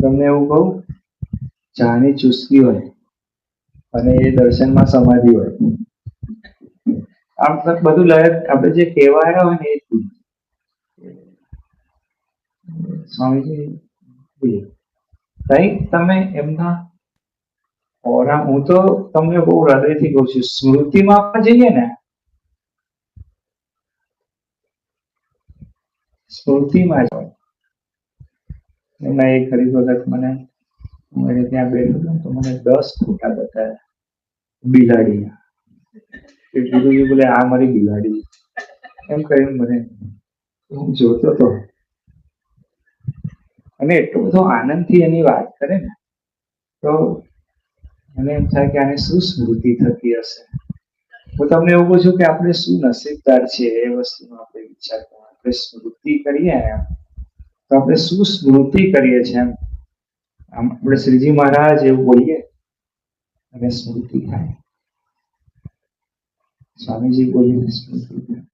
તમને એવું કહું, ચાની ચુસ્કી હોય અને એ દર્શનમાં સમાધિ હોય. આમ બધું લય આપણે જે કહેવાયા હોય ને એ જ. સ્વામીજી કઈક તમે એમના ઓરા, હું તો તમને બહુ હૃદયથી કહું છું, સ્મૃતિમાં પણ જઈએ ને, સ્મૃતિમાં જ હોય. એમના એક ખરી વખત મને ત્યાં બેઠો હતો તો મને 10 ફોટા બતાવ્યા બિલાડીના. કીધું બોલે આ મારી બિલાડી એમ કહ્યું મને. હું જોતો હતો અને એટલો બધો આનંદથી એની વાત કરે ને, તો મને એમ થાય કે આને શું સ્મૃતિ થતી હશે. હું તમને એવું પૂછું કે આપણે શું નસીબદાર છીએ એ વસ્તુનો આપણે વિચાર કરો. આપણે સ્મૃતિ કરીએ એમ તો આપણે શું સ્મૃતિ કરીએ છીએ એમ. આમ આપણે શ્રીજી મહારાજ એવું બોલીએ અને સ્મૃતિ થાય. સ્વામીજી બોલીને સ્મૃતિ થાય.